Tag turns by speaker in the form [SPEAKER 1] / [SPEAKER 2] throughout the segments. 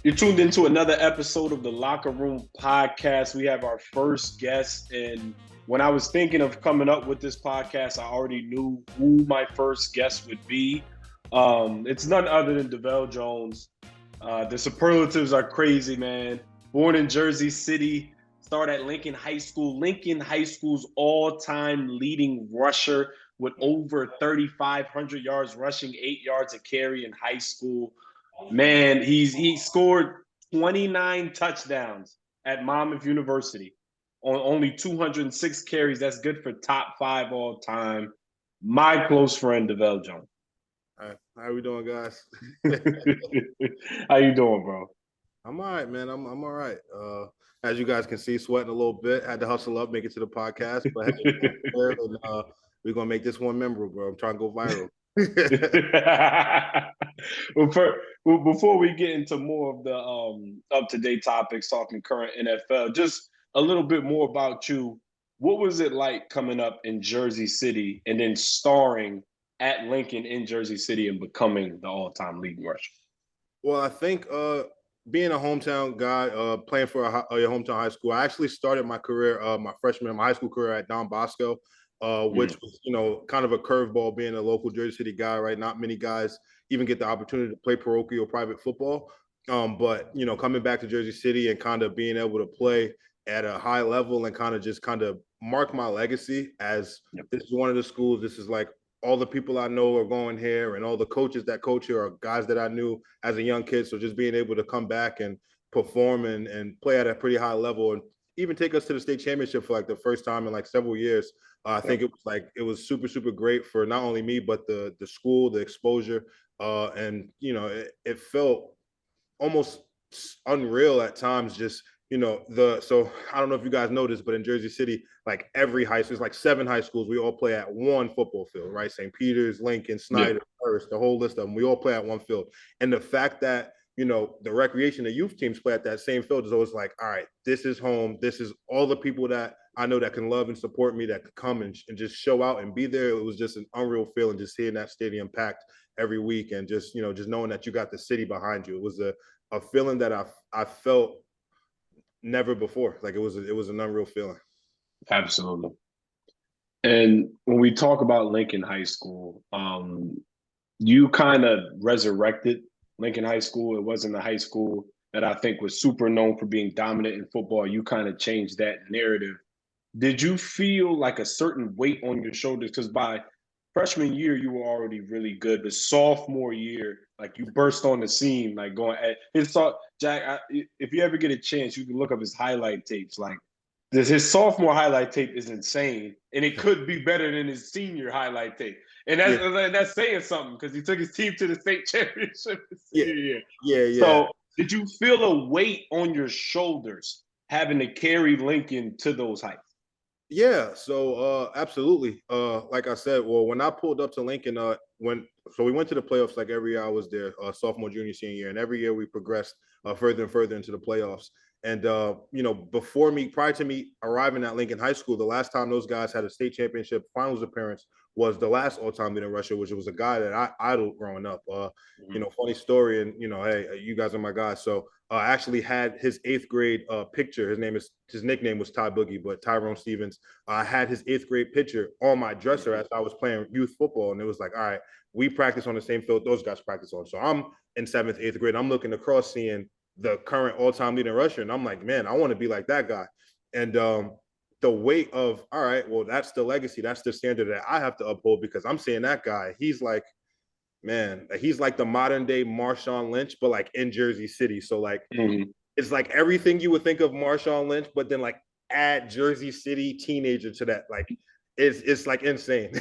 [SPEAKER 1] You're tuned into another episode of the Locker Room Podcast. We have our first guest, and when I was thinking of coming up with this podcast, I already knew who my first guest would be. It's none other than Devell Jones. The superlatives are crazy, man. Born in Jersey City, started at Lincoln High School. Lincoln High School's all-time leading rusher with over 3,500 yards rushing, 8 yards a carry in high school. Man, he scored 29 touchdowns at Monmouth University on only 206 carries. That's good for top 5 all time. My close friend, Devell Jones.
[SPEAKER 2] How we doing, guys?
[SPEAKER 1] How you doing, bro?
[SPEAKER 2] I'm all right, man. I'm all right. As you guys can see, sweating a little bit. Had to hustle up, make it to the podcast, but we're gonna make this one memorable, bro. I'm trying to go viral.
[SPEAKER 1] Well, before we get into more of the up-to-date topics, talking current NFL, just a little bit more about you. What was it like coming up in Jersey City and then starring at Lincoln in Jersey City and becoming the all-time leading rusher?
[SPEAKER 2] Well, I think being a hometown guy, playing for a hometown high school, I actually started my career, my high school career at Don Bosco, which was, kind of a curveball being a local Jersey City guy, right? Not many guys even get the opportunity to play parochial private football. But, coming back to Jersey City and kind of being able to play at a high level and kind of mark my legacy as this is one of the schools, this is like all the people I know are going here and all the coaches that coach here are guys that I knew as a young kid. So just being able to come back and perform and play at a pretty high level and even take us to the state championship for like the first time in like several years. I think it was super, super great for not only me, but the school, the exposure. And, it felt almost unreal at times, just, so I don't know if you guys know this, but in Jersey City, like every high school, it's like 7 high schools, we all play at one football field, right? St. Peter's, Lincoln, Snyder, First, the whole list of them, we all play at one field. And the fact that, the recreation, the youth teams play at that same field is always like, all right, this is home. This is all the people that I know that can love and support me, that could come and just show out and be there. It was just an unreal feeling, just seeing that stadium packed every week and just, just knowing that you got the city behind you. It was a feeling that I felt never before. Like it was an unreal feeling.
[SPEAKER 1] Absolutely. And when we talk about Lincoln High School, you kind of resurrected Lincoln High School. It wasn't a high school that I think was super known for being dominant in football. You kind of changed that narrative. Did you feel like a certain weight on your shoulders? Because by freshman year, you were already really good. But sophomore year, like you burst on the scene, like going at his Jack. If you ever get a chance, you can look up his highlight tapes. Like his sophomore highlight tape is insane, and it could be better than his senior highlight tape. And that's saying something because he took his team to the state championship his senior year.
[SPEAKER 2] Yeah.
[SPEAKER 1] So did you feel a weight on your shoulders having to carry Lincoln to those heights?
[SPEAKER 2] Yeah, so absolutely. Like I said, well, when I pulled up to Lincoln, we went to the playoffs like every year I was there, sophomore, junior, senior year, and every year we progressed further and further into the playoffs. And prior to me arriving at Lincoln High School, the last time those guys had a state championship finals appearance was the last all-time leading rusher, which was a guy that I idoled growing up. Funny story, and hey, you guys are my guys. So I actually had his 8th grade picture. His nickname was Ty Boogie, but Tyrone Stevens. I had his 8th grade picture on my dresser as I was playing youth football, and it was like, all right, we practice on the same field those guys practice on. So I'm in 7th, 8th grade. I'm looking across, seeing the current all-time leading rusher, and I'm like, man, I want to be like that guy. And the weight of, all right, well, that's the legacy, that's the standard that I have to uphold, because I'm seeing that guy. He's like, man, he's like the modern day Marshawn Lynch, but like in Jersey City. So like, it's like everything you would think of Marshawn Lynch, but then like add Jersey City teenager to that. Like it's like insane.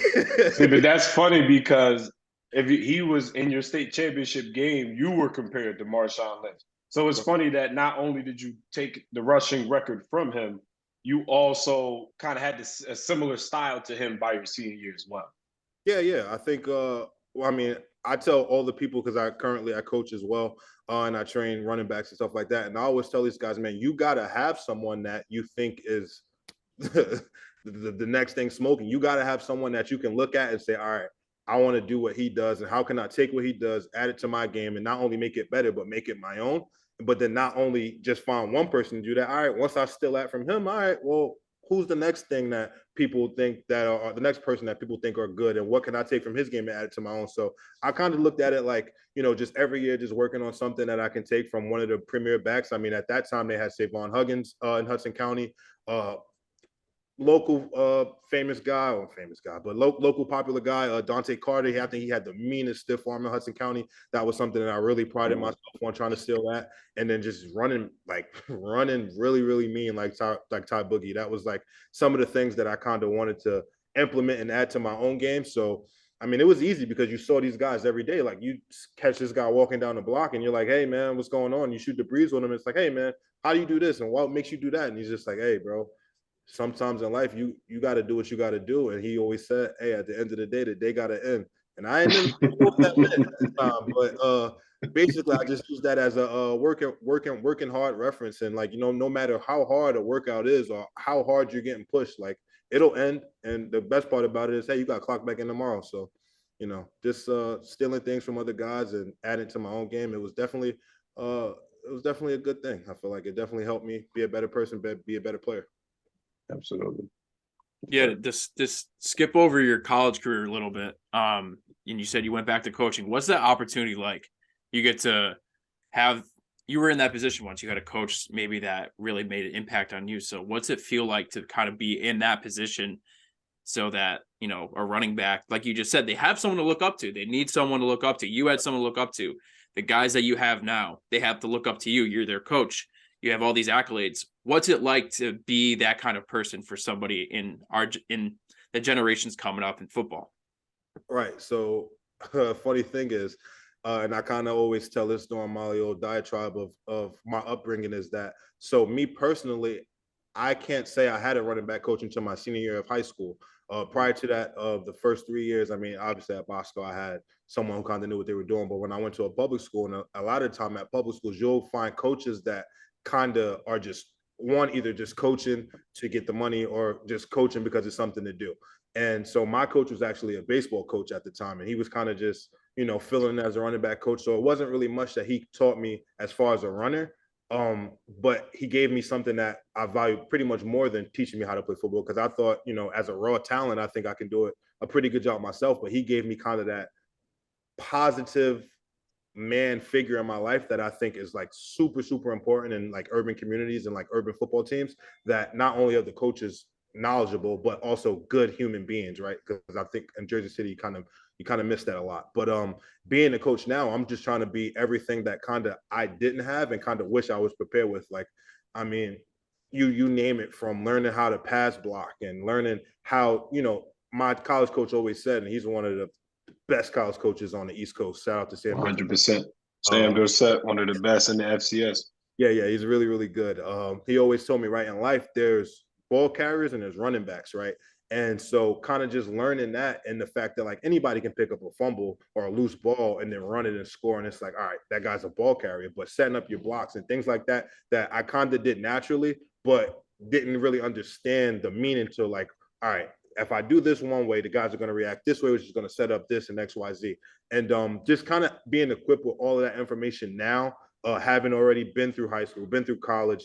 [SPEAKER 1] But that's funny because if he was in your state championship game, you were compared to Marshawn Lynch. So it's funny that not only did you take the rushing record from him, you also kind of had a similar style to him by your senior year as well.
[SPEAKER 2] Yeah. I think, I tell all the people, because I coach as well, and I train running backs and stuff like that. And I always tell these guys, man, you got to have someone that you think is the next thing smoking. You got to have someone that you can look at and say, all right, I want to do what he does, and how can I take what he does, add it to my game, and not only make it better, but make it my own. but then not only just find one person to do that. All right, once I steal that from him, all right, well, who's the next thing that people think that are the next person that people think are good, and what can I take from his game and add it to my own? So I kind of looked at it like, just every year just working on something that I can take from one of the premier backs. I mean, at that time they had Savon Huggins in Hudson County, local famous guy, but local popular guy, Dante Carter. I think he had the meanest stiff arm in Hudson County. That was something that I really prided myself on, trying to steal that. And then just running really, really mean like Ty Boogie. That was like some of the things that I kind of wanted to implement and add to my own game. So I mean, it was easy because you saw these guys every day. Like you catch this guy walking down the block and you're like, hey man, what's going on? You shoot the breeze with him. It's like, hey man, how do you do this? And what makes you do that? And he's just like, hey bro, sometimes in life you got to do what you got to do. And he always said, hey, at the end of the day got to end. And I didn't know what that meant at the time, but basically I just use that as a working hard reference. And like, no matter how hard a workout is or how hard you're getting pushed, like it'll end. And the best part about it is, hey, you got to clock back in tomorrow. So just stealing things from other guys and adding to my own game, it was definitely a good thing. I feel like it definitely helped me be a better person, be a better player.
[SPEAKER 1] Absolutely.
[SPEAKER 3] Yeah, this skip over your college career a little bit. And you said you went back to coaching. What's that opportunity like? You get to you were in that position once. You had a coach maybe that really made an impact on you. So what's it feel like to kind of be in that position so that, a running back, like you just said, they have someone to look up to. They need someone to look up to. You had someone to look up to. The guys that you have now, they have to look up to you. You're their coach. You have all these accolades. What's it like to be that kind of person for somebody in the generations coming up in football?
[SPEAKER 2] Right. So funny thing is, and I kind of always tell this during my old diatribe of my upbringing, is that, so me personally, I can't say I had a running back coach until my senior year of high school. Prior to that, of the first 3 years, I mean, obviously at Bosco, I had someone who kind of knew what they were doing. But when I went to a public school, and a lot of the time at public schools, you'll find coaches that kind of are just either just coaching to get the money or just coaching because it's something to do. And so my coach was actually a baseball coach at the time, and he was kind of just, filling in as a running back coach. So it wasn't really much that he taught me as far as a runner. But he gave me something that I value pretty much more than teaching me how to play football, because I thought, as a raw talent, I think I can do it a pretty good job myself. But he gave me kind of that positive man figure in my life that I think is like super, super important in like urban communities and like urban football teams, that not only are the coaches knowledgeable, but also good human beings, right? Because I think in Jersey City, you kind of miss that a lot. But being a coach now, I'm just trying to be everything that kind of I didn't have and kind of wish I was prepared with. Like, I mean, you name it, from learning how to pass block and learning how, my college coach always said, and he's one of the best college coaches on the East Coast. Shout out to Sam.
[SPEAKER 1] 100%. Sam Dorsett, one of the best in the FCS.
[SPEAKER 2] Yeah, he's really, really good. He always told me, right, in life, there's ball carriers and there's running backs, right? And so kind of just learning that, and the fact that like anybody can pick up a fumble or a loose ball and then run it and score. And it's like, all right, that guy's a ball carrier, but setting up your blocks and things like that, that I kind of did naturally, but didn't really understand the meaning to, like, all right, if I do this one way, the guys are going to react this way, which is going to set up this and X, Y, Z. And just kind of being equipped with all of that information now, having already been through high school, been through college,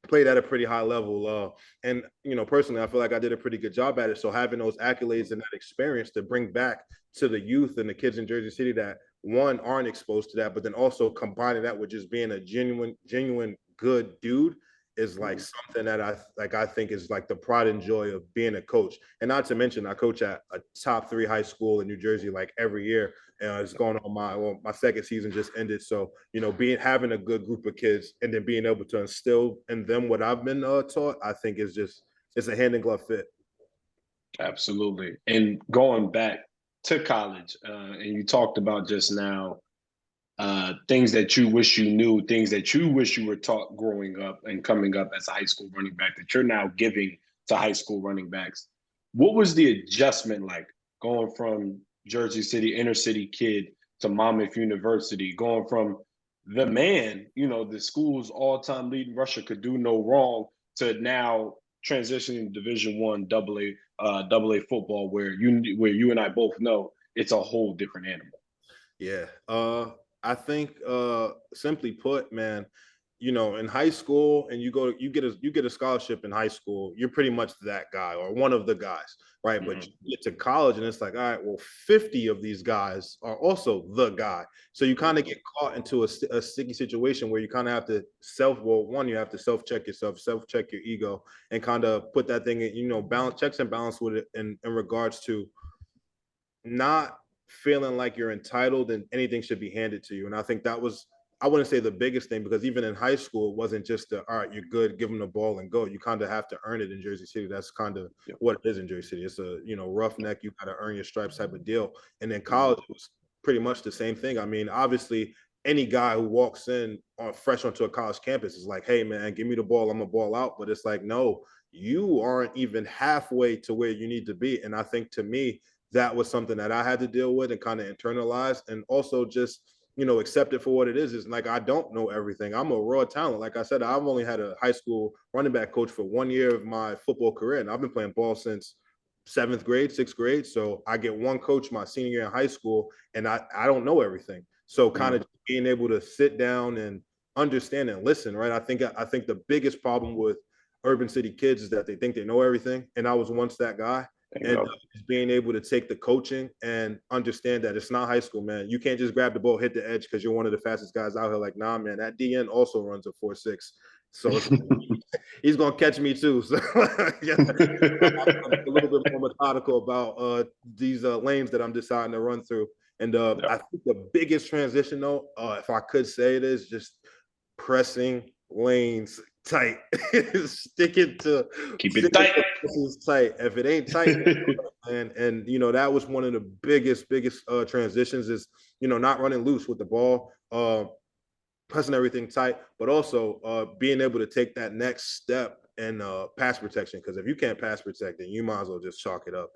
[SPEAKER 2] played at a pretty high level. And, personally, I feel like I did a pretty good job at it. So having those accolades and that experience to bring back to the youth and the kids in Jersey City that, one, aren't exposed to that, but then also combining that with just being a genuine good dude, is like something that I think is like the pride and joy of being a coach. And not to mention, I coach at a top 3 high school in New Jersey like every year. And it's going on my second season just ended. So, having a good group of kids and then being able to instill in them what I've been taught, I think it's a hand in glove fit.
[SPEAKER 1] Absolutely. And going back to college, and you talked about just now, things that you wish you knew, things that you wish you were taught growing up and coming up as a high school running back that you're now giving to high school running backs. What was the adjustment like going from Jersey City, inner city kid, to Monmouth University, going from the man, the school's all-time leading rusher, could do no wrong, to now transitioning to Division I, double A football, where you and I both know it's a whole different animal?
[SPEAKER 2] Yeah. I think simply put, man, you know, in high school and you get a scholarship in high school, you're pretty much that guy or one of the guys, right? But you get to college and it's like, all right, well, 50 of these guys are also the guy. So you kind of get caught into a sticky situation where you kind of have to you have to self-check yourself, self-check your ego, and kind of put that thing in, you know, balance, checks and balance with it in regards to not feeling like you're entitled and anything should be handed to you. And I think that was, I wouldn't say the biggest thing, because even in high school, it wasn't just all right, you're good, give them the ball and go. You kind of have to earn it in Jersey City. That's kind of what it is in Jersey City. It's a, you know, roughneck, you got to earn your stripes type of deal. And then college was pretty much the same thing. I mean, obviously, any guy who walks in fresh onto a college campus is like, hey, man, give me the ball. I'm going to ball out. But it's like, no, you aren't even halfway to where you need to be. And I think to me, that was something that I had to deal with and kind of internalize, and also just, you know, accept it for what it is. Is like, I don't know everything. I'm a raw talent. Like I said, I've only had a high school running back coach for 1 year of my football career, and I've been playing ball since 7th grade, 6th grade. So I get one coach my senior year in high school, and I don't know everything. So kind of being able to sit down and understand and listen, right? I think the biggest problem with urban city kids is that they think they know everything, and I was once that guy. And being able to take the coaching and understand that it's not high school, man. You can't just grab the ball, hit the edge because you're one of the fastest guys out here. Like, nah, man, that DN also runs a 4.6. So he's going to catch me too. So yeah, I'm a little bit more methodical about these lanes that I'm deciding to run through. And I think the biggest transition, though, if I could say it, is just pressing lanes tight. Stick it to
[SPEAKER 1] keep it tight.
[SPEAKER 2] Tight. If it ain't tight, and you know, that was one of the biggest transitions, is, you know, not running loose with the ball, pressing everything tight, but also being able to take that next step and pass protection. Because if you can't pass protect, then you might as well just chalk it up.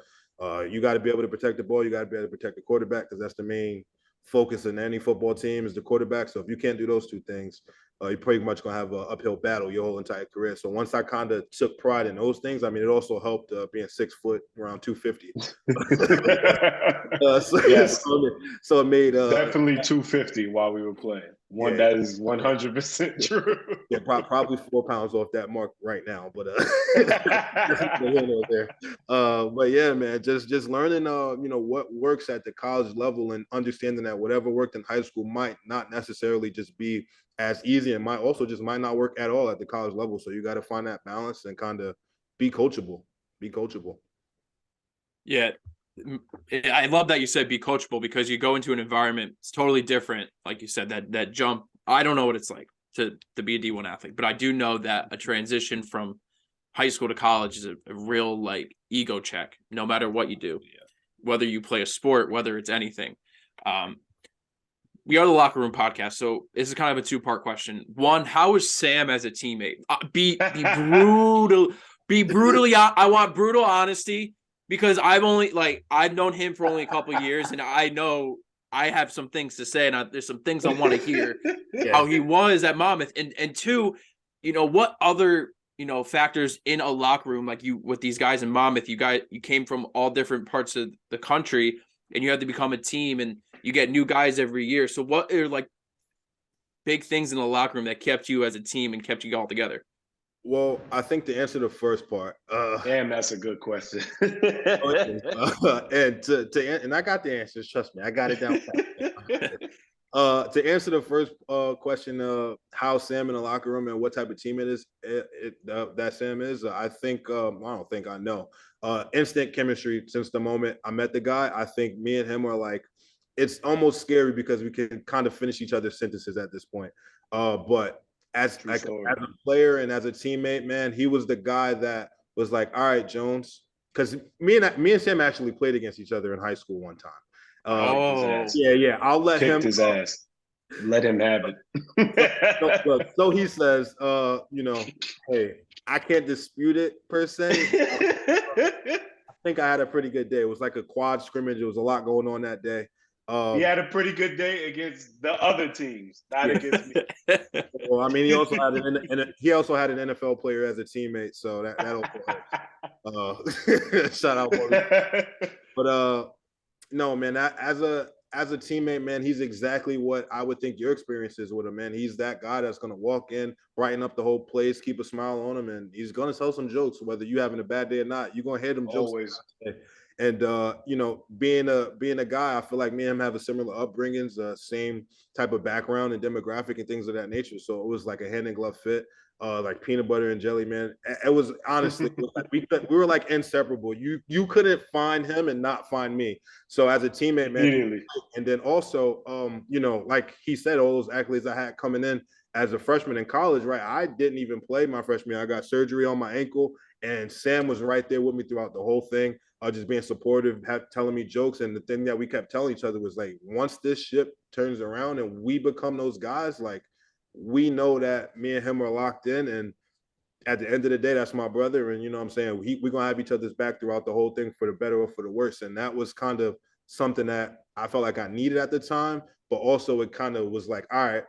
[SPEAKER 2] You got to be able to protect the ball. You got to be able to protect the quarterback, because that's the main focus in any football team, is the quarterback. So if you can't do those two things, you're pretty much going to have an uphill battle your whole entire career. So once I kind of took pride in those things, I mean, it also helped being 6 foot, around 250.
[SPEAKER 1] Yes.
[SPEAKER 2] So it made
[SPEAKER 1] definitely 250 while we were playing. That is 100% true.
[SPEAKER 2] Yeah, probably 4 pounds off that mark right now, but but yeah, man, just learning you know, what works at the college level, and understanding that whatever worked in high school might not necessarily just be as easy, and might not work at all at the college level. So you got to find that balance and kind of be coachable.
[SPEAKER 3] Yeah, I love that you said be coachable, because you go into an environment, it's totally different. Like you said, that jump, I don't know what it's like to be a D1 athlete, but I do know that a transition from high school to college is a real, like, ego check, no matter what you do, whether you play a sport, whether it's anything. We are the Locker Room Podcast, so this is kind of a 2-part question. One, how is Sam as a teammate? Be brutally. I want brutal honesty, because I've known him for only a couple of years, and I know I have some things to say, and there's some things I want to hear. How he was at Monmouth, and two, you know, what other, you know, factors in a locker room, like you with these guys in Monmouth, you came from all different parts of the country, and you had to become a team, and you get new guys every year. So what are, like, big things in the locker room that kept you as a team and kept you all together?
[SPEAKER 2] Well, I think to answer the first part,
[SPEAKER 1] damn, that's a good question.
[SPEAKER 2] and I got the answers. Trust me, I got it down. To answer the first question, how Sam in the locker room and what type of team it is, that Sam is, I think, I don't think, I know, instant chemistry since the moment I met the guy. I think me and him are like, it's almost scary because we can kind of finish each other's sentences at this point. But as a player and as a teammate, man, he was the guy that was like, all right, Jones, because me and Sam actually played against each other in high school one time. Yeah. I'll let him.
[SPEAKER 1] His ass. Let him have it.
[SPEAKER 2] So he says, you know, hey, I can't dispute it per se. I think I had a pretty good day. It was like a quad scrimmage. There was a lot going on that day.
[SPEAKER 1] He had a pretty good day against the other teams, not against me.
[SPEAKER 2] Well, I mean, he also had an NFL player as a teammate, so that shout out. But no, man, as a as a teammate, man, he's exactly what I would think your experience is with him, man. He's that guy that's going to walk in, brighten up the whole place, keep a smile on him, and he's going to tell some jokes, whether you having a bad day or not. You're going to hear them jokes.
[SPEAKER 1] Always.
[SPEAKER 2] And you know, being a guy, I feel like me and him have a similar upbringings, same type of background and demographic and things of that nature. So it was like a hand in glove fit. Like peanut butter and jelly, man. It was honestly it was like we were like inseparable. You couldn't find him and not find me. So as a teammate, man.
[SPEAKER 1] Immediately.
[SPEAKER 2] And then also, you know, like he said, all those accolades I had coming in as a freshman in college, right? I didn't even play my freshman year. I got surgery on my ankle, and Sam was right there with me throughout the whole thing. Just being supportive, telling me jokes. And the thing that we kept telling each other was like, once this ship turns around and we become those guys, like, we know that me and him are locked in. And at the end of the day, that's my brother. And you know what I'm saying? We're going to have each other's back throughout the whole thing, for the better or for the worse. And that was kind of something that I felt like I needed at the time. But also it kind of was like, all right,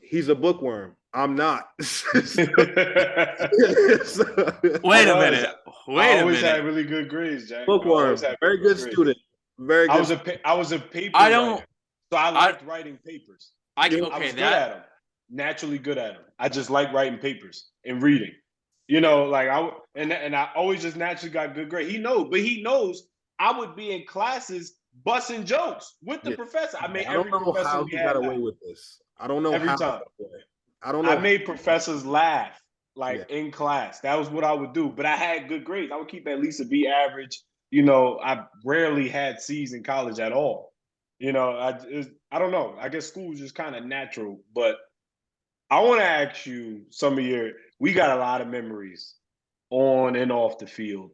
[SPEAKER 2] he's a bookworm. I'm not.
[SPEAKER 3] Wait a minute.
[SPEAKER 1] I always had really good grades, Jack.
[SPEAKER 2] Bookworm. Very good student. Very good.
[SPEAKER 1] I was a paper writer, so I liked writing papers.
[SPEAKER 3] I was
[SPEAKER 1] good at them. Naturally good at them. I just like writing papers and reading. You know, like I always just naturally got good grades. He knows I would be in classes busting jokes with the professor. I mean, every professor
[SPEAKER 2] how he got away with this. I don't know
[SPEAKER 1] every
[SPEAKER 2] how.
[SPEAKER 1] time.
[SPEAKER 2] I don't know.
[SPEAKER 1] I made professors laugh in class. That was what I would do. But I had good grades. I would keep at least a B average. You know, I rarely had C's in college at all. You know, I don't know. I guess school was just kind of natural. But I want to ask you we got a lot of memories on and off the field.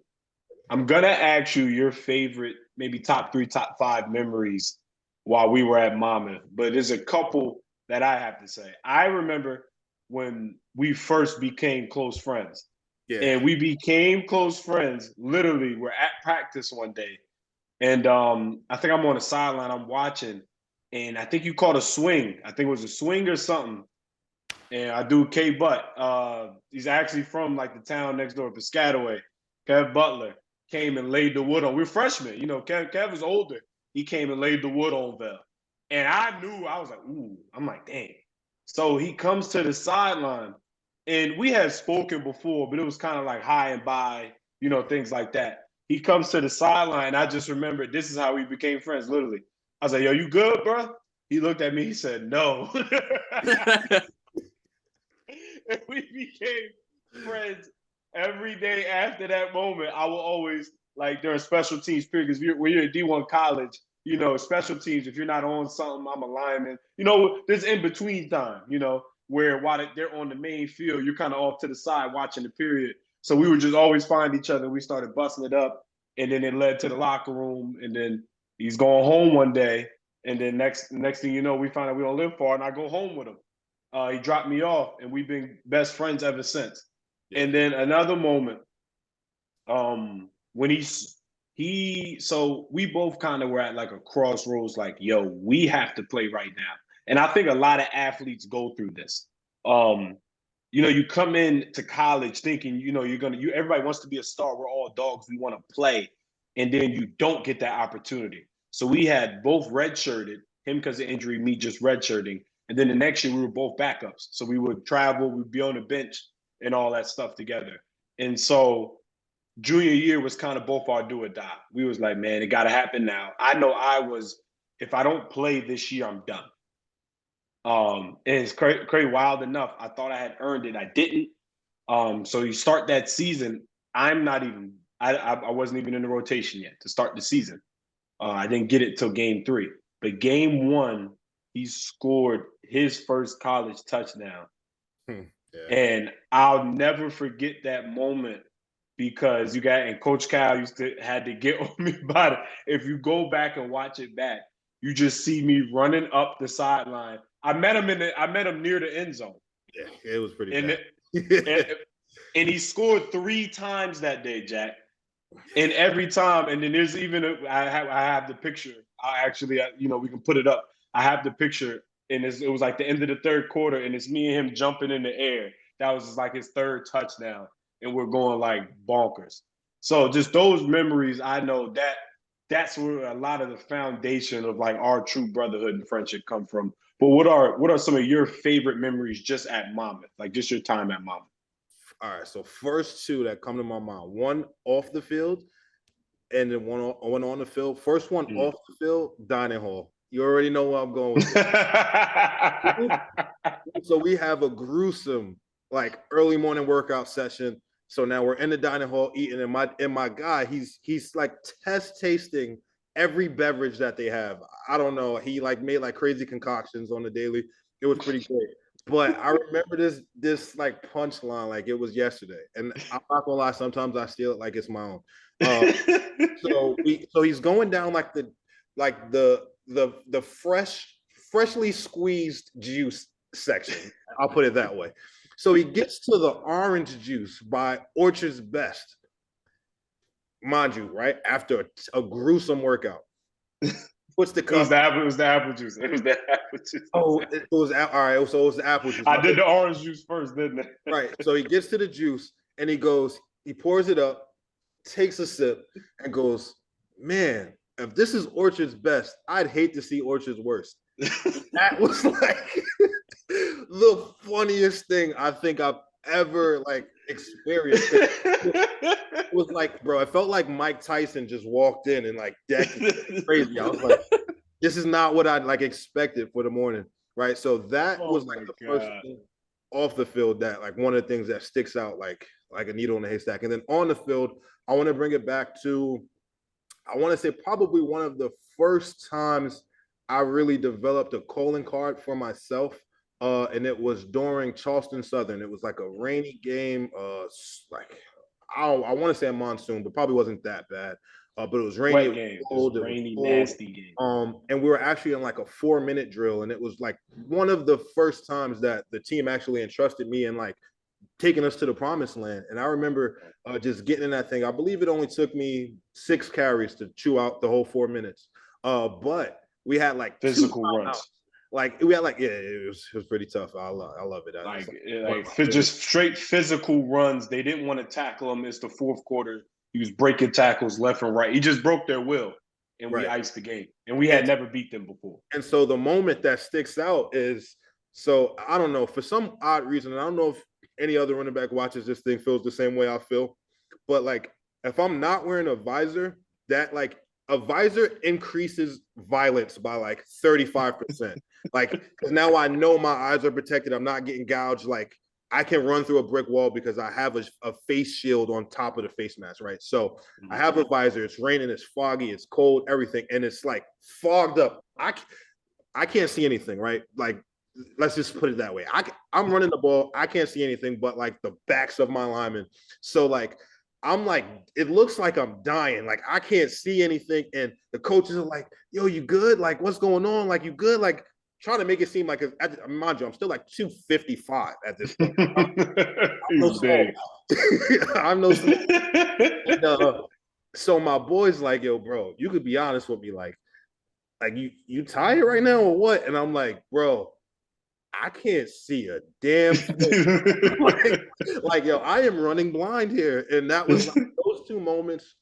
[SPEAKER 1] I'm going to ask you your favorite, maybe top 3, top 5 memories while we were at Monmouth. But there's a couple that I have to say. I remember when we first became close friends. Yeah. And we became close friends. Literally, we're at practice one day. And I think I'm on the sideline, I'm watching, and I think you called a swing. I think it was a swing or something. And I do K Butt. He's actually from like the town next door, Piscataway. Kev Butler came and laid the wood on. We're freshmen. You know, Kev was older. He came and laid the wood on Vel. And I knew, I was like, ooh, I'm like, dang. So he comes to the sideline, and we had spoken before, but it was kind of like high and by, you know, things like that. He comes to the sideline. I just remember this is how we became friends, literally. I was like, yo, you good, bro? He looked at me. He said, no. And we became friends every day after that moment. I will always, like, during special teams period, because when you're at D1 college, you know, special teams, if you're not on something, I'm a lineman. You know, there's in-between time, you know, where while they're on the main field, you're kind of off to the side watching the period. So we would just always find each other. We started busting it up, and then it led to the locker room, and then he's going home one day, and then next thing you know, we find out we don't live far, and I go home with him. He dropped me off, and we've been best friends ever since. Yeah. And then another moment, when so we both kind of were at like a crossroads, like, yo, we have to play right now. And I think a lot of athletes go through this. You know, you come in to college thinking, you know, everybody wants to be a star. We're all dogs. We want to play. And then you don't get that opportunity. So we had both redshirted, him because of injury, me just redshirting. And then the next year we were both backups. So we would travel, we'd be on the bench and all that stuff together. And so junior year was kind of both our do or die. We was like, man, it got to happen now. I know if I don't play this year, I'm done. And it's crazy, wild enough. I thought I had earned it. I didn't. So you start that season. I wasn't even in the rotation yet to start the season. I didn't get it till game 3. But game 1, he scored his first college touchdown. Yeah. And I'll never forget that moment because and Coach Cal had to get on me about it. If you go back and watch it back, you just see me running up the sideline. I met him near the end zone.
[SPEAKER 2] Yeah, it was pretty bad.
[SPEAKER 1] And he scored 3 times that day, Jack. And every time, and then there's even I have the picture. We can put it up. I have the picture, and it was like the end of the 3rd quarter, and it's me and him jumping in the air. That was just like his 3rd touchdown, and we're going like bonkers. So just those memories, I know that that's where a lot of the foundation of like our true brotherhood and friendship come from. But what are some of your favorite memories just at Monmouth? Like just your time at Monmouth?
[SPEAKER 2] All right, so first two that come to my mind, one off the field and then one on the field. First one off the field, dining hall. You already know where I'm going with this. So we have a gruesome like early morning workout session. So now we're in the dining hall eating, and my guy, he's like test tasting every beverage that they have. I don't know. He like made like crazy concoctions on the daily. It was pretty great. But I remember this like punchline like it was yesterday. And I'm not gonna lie, sometimes I steal it like it's my own. So he's going down like the freshly squeezed juice section. I'll put it that way. So he gets to the orange juice by Orchard's Best, mind you, right after a gruesome workout. What's the cup?
[SPEAKER 1] It was the apple juice. It was the apple juice.
[SPEAKER 2] Oh, it was all right. So it was the apple juice.
[SPEAKER 1] I did the orange juice first, didn't I?
[SPEAKER 2] Right. So he gets to the juice and he pours it up, takes a sip, and goes, "Man, if this is Orchard's Best, I'd hate to see Orchard's worst." That was like the funniest thing I think I've ever like experienced. It was like, bro, it felt like Mike Tyson just walked in and like decked crazy. I was like, this is not what I'd like expected for the morning, right? So that was like the first thing off the field that like one of the things that sticks out like a needle in a haystack. And then on the field, I want to bring it back to, I want to say probably one of the first times I really developed a calling card for myself. And it was during Charleston Southern. It was like a rainy game, like I want to say a monsoon, but probably wasn't that bad. But it was rainy,
[SPEAKER 1] game. Cold, rainy, nasty game.
[SPEAKER 2] And we were actually in like a 4-minute drill, and it was like one of the first times that the team actually entrusted me in like taking us to the promised land. And I remember just getting in that thing. I believe it only took me 6 carries to chew out the whole 4 minutes. But we had like
[SPEAKER 1] physical runs.
[SPEAKER 2] Like we had like it was pretty tough. I love it.
[SPEAKER 1] Just straight physical runs. They didn't want to tackle him. It's the fourth quarter. He was breaking tackles left and right. He just broke their will, and we iced the game. And we had never beat them before.
[SPEAKER 2] And so the moment that sticks out is, so I don't know, for some odd reason, and I don't know if any other running back watches this thing feels the same way I feel, but like if I'm not wearing a visor, that like a visor increases violence by like 35%. Like, because now I know my eyes are protected. I'm not getting gouged. Like, I can run through a brick wall because I have a face shield on top of the face mask, right? So I have a visor. It's raining. It's foggy. It's cold. Everything, and it's like fogged up. I can't see anything, right? Like, let's just put it that way. I'm running the ball. I can't see anything but like the backs of my linemen. So like, I'm like, it looks like I'm dying. Like, I can't see anything. And the coaches are like, yo, you good? Like, what's going on? Like, you good? Like, trying to make it seem like, mind you, I'm still like 255 at this point. I'm no small. So my boy's like, yo, bro, you could be honest with me. Like you tired right now or what? And I'm like, bro, I can't see a damn thing. like, yo, I am running blind here. And that was like, those two moments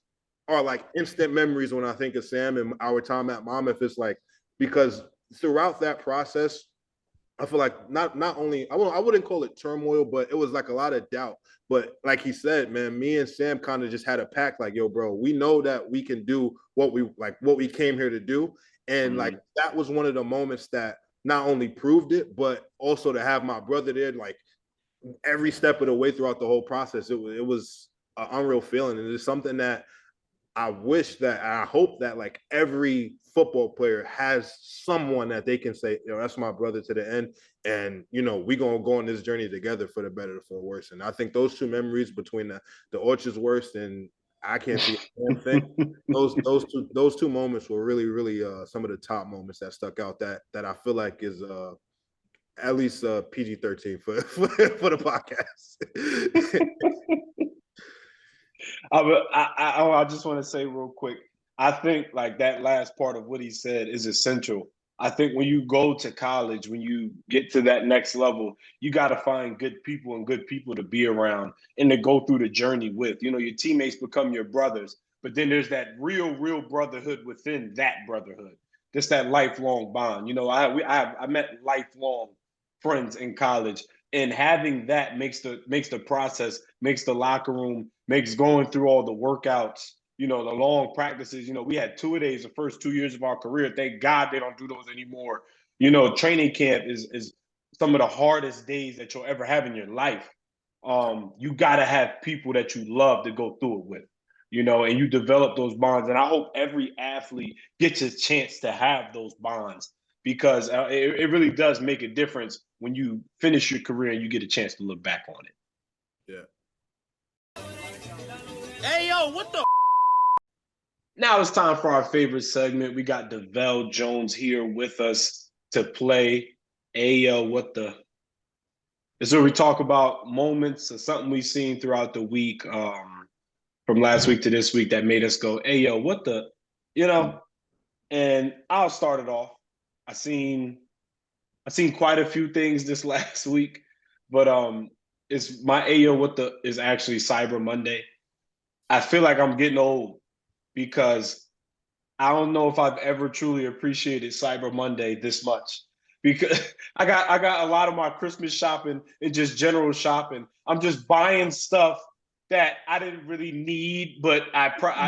[SPEAKER 2] are like instant memories when I think of Sam and our time at Monmouth. It's like, because throughout that process, I feel like not only I wouldn't call it turmoil, but it was like a lot of doubt. But like he said, man, me and Sam kind of just had a pact, like, yo, bro, we know that we can do what we came here to do. And like that was one of the moments that not only proved it, but also to have my brother there, like every step of the way throughout the whole process. It was an unreal feeling. And it's something that I wish that, I hope that like every football player has someone that they can say, you know, that's my brother to the end. And, you know, we're going to go on this journey together for the better, for the worse. And I think those two memories between the Orchard's worst and I can't see a damn thing. Those two moments were really, really some of the top moments that stuck out that I feel like is at least PG-13 for the podcast.
[SPEAKER 1] I just want to say real quick, I think like that last part of what he said is essential. I think when you go to college, when you get to that next level, you got to find good people and good people to be around and to go through the journey with. You know, your teammates become your brothers, but then there's that real brotherhood within that brotherhood. Just that lifelong bond. You know, I met lifelong friends in college, and having that makes the process, makes the locker room, makes going through all the workouts, you know, the long practices. You know, we had 2-a-days the first 2 years of our career. Thank God they don't do those anymore. You know, training camp is some of the hardest days that you'll ever have in your life. You got to have people that you love to go through it with, you know, and you develop those bonds. And I hope every athlete gets a chance to have those bonds, because it really does make a difference when you finish your career and you get a chance to look back on it.
[SPEAKER 2] Yeah.
[SPEAKER 4] Hey, yo, what the?
[SPEAKER 1] Now it's time for our favorite segment. We got Devell Jones here with us to play AYO What the. This is where we talk about moments or something we've seen throughout the week, from last week to this week, that made us go, hey, yo, what the, you know? And I'll start it off. I seen quite a few things this last week, but it's my AYO what the is actually Cyber Monday. I feel like I'm getting old, because I don't know if I've ever truly appreciated Cyber Monday this much, because I got a lot of my Christmas shopping and just general shopping. I'm just buying stuff that I didn't really need, but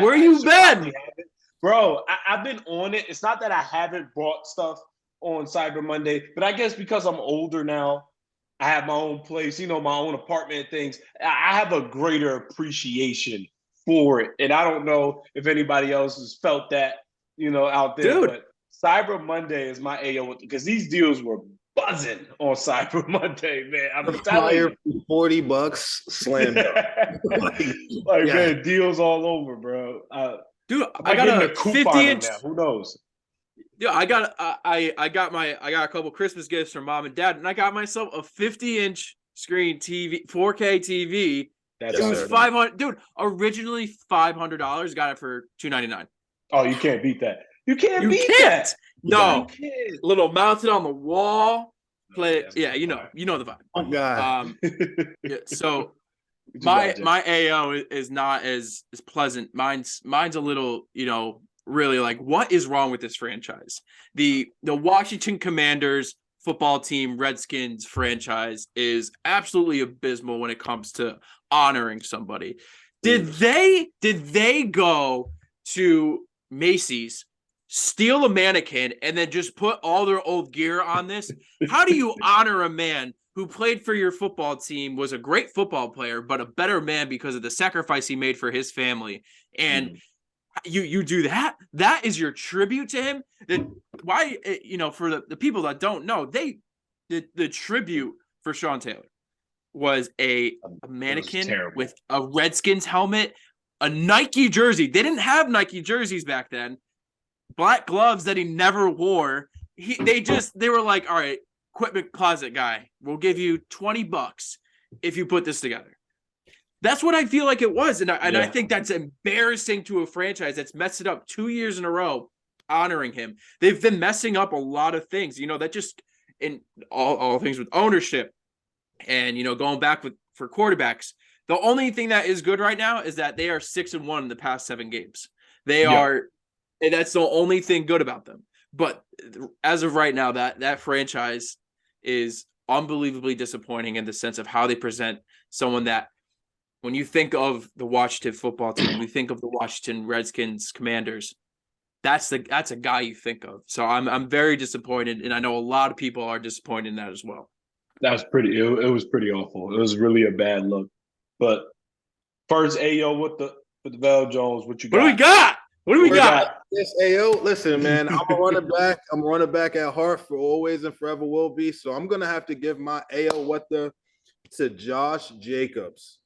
[SPEAKER 3] Where you been?
[SPEAKER 1] Bro, I've been on it. It's not that I haven't bought stuff on Cyber Monday, but I guess because I'm older now, I have my own place, you know, my own apartment and things. I have a greater appreciation for it. And I don't know if anybody else has felt that, you know, out there.
[SPEAKER 3] Dude.
[SPEAKER 1] But Cyber Monday is my AYO, because these deals were buzzing on Cyber Monday, man. I'm telling you.
[SPEAKER 2] $40, slam.
[SPEAKER 1] Like, man, deals all over, bro.
[SPEAKER 3] Dude, I got a 50-inch.
[SPEAKER 1] Now. Who knows?
[SPEAKER 3] Yeah, I got a couple Christmas gifts from mom and dad, and I got myself a 50-inch screen TV, 4K TV.
[SPEAKER 1] That's
[SPEAKER 3] it was $500. Dude, originally $500. Got it for $299.
[SPEAKER 1] Oh, you can't beat that. You can't beat that.
[SPEAKER 3] No, little mounted on the wall. Play, yeah, you know the vibe.
[SPEAKER 2] Oh God.
[SPEAKER 3] Yeah, so my AO is not as pleasant. Mine's a little, you know, really like, what is wrong with this franchise? The Washington Commanders football team, Redskins franchise is absolutely abysmal when it comes to honoring somebody. Did they go to Macy's, steal a mannequin, and then just put all their old gear on this? How do you honor a man who played for your football team, was a great football player, but a better man because of the sacrifice he made for his family? And you do that? That is your tribute to him? That why, you know, for the people that don't know, the tribute for Sean Taylor was a mannequin with a Redskins helmet, a Nike jersey. They didn't have Nike jerseys back then. Black gloves that he never wore. They were like, all right, equipment closet guy, we'll give you $20 if you put this together. That's what I feel like it was. And I think that's embarrassing to a franchise that's messed it up 2 years in a row, honoring him. They've been messing up a lot of things, you know, that just in all things with ownership and, you know, going back for quarterbacks. The only thing that is good right now is that they are 6-1 in the past 7 games. They are, and that's the only thing good about them. But as of right now, that franchise is unbelievably disappointing in the sense of how they present someone that, when you think of the Washington football team, you think of the Washington Redskins Commanders, that's a guy you think of. So I'm very disappointed, and I know a lot of people are disappointed in that as well.
[SPEAKER 1] That was pretty. It was pretty awful. It was really a bad look. But first, AYO with the Devell Jones, what you got?
[SPEAKER 3] What do we got?
[SPEAKER 2] Yes, AYO. Listen, man, I'm a running back. I'm a running back at heart, for always and forever will be. So I'm gonna have to give my AYO what the to Josh Jacobs,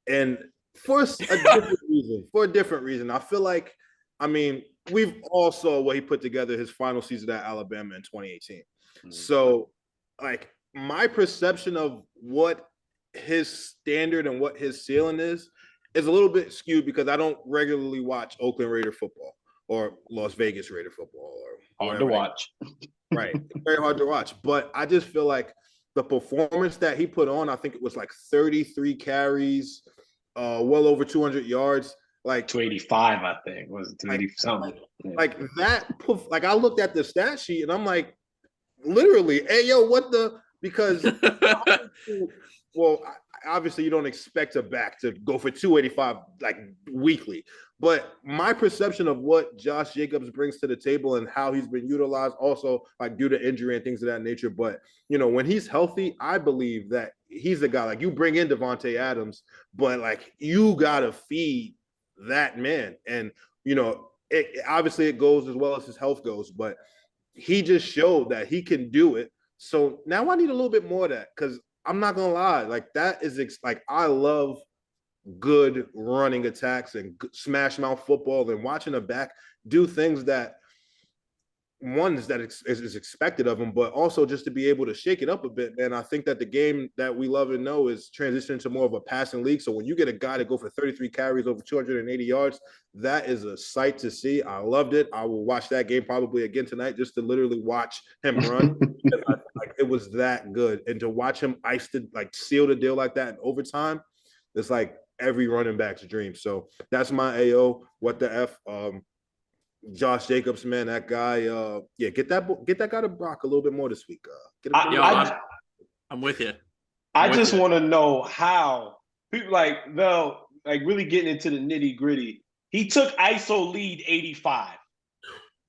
[SPEAKER 2] and for a different reason. I feel like, I mean, we've all saw what he put together his final season at Alabama in 2018. Mm-hmm. So, like, my perception of what his standard and what his ceiling is a little bit skewed because I don't regularly watch Oakland Raider football or Las Vegas Raider football. Or
[SPEAKER 1] hard to watch.
[SPEAKER 2] Right. Very hard to watch. But I just feel like the performance that he put on, I think it was like 33 carries, well over 200 yards. Like
[SPEAKER 1] 285, I think. Was it 280 something?
[SPEAKER 2] Like that. Like I looked at the stat sheet and I'm like, literally, hey yo, what the? Because well, obviously you don't expect a back to go for 285 like weekly, but my perception of what Josh Jacobs brings to the table and how he's been utilized, also like due to injury and things of that nature. But when he's healthy, I believe that he's the guy. Like you bring in Devontae Adams, but like you gotta feed that man, and obviously it goes as well as his health goes, but he just showed that he can do it. So now I need a little bit more of that, because I'm not gonna lie, like that is like I love good running attacks and smash mouth football, and watching a back do things that is expected of him, but also just to be able to shake it up a bit, man. I think that the game that we love and know is transitioning to more of a passing league. So when you get a guy to go for 33 carries over 280 yards, that is a sight to see. I loved it. I will watch that game probably again tonight just to literally watch him run. Like it was that good, and to watch him seal the deal like that in overtime, it's like every running back's dream. So that's my AO. What the F? Josh Jacobs, man, that guy. Get that guy to Brock a little bit more this week.
[SPEAKER 3] I'm with you.
[SPEAKER 1] I just want to know how people they'll really getting into the nitty gritty. He took ISO lead 85.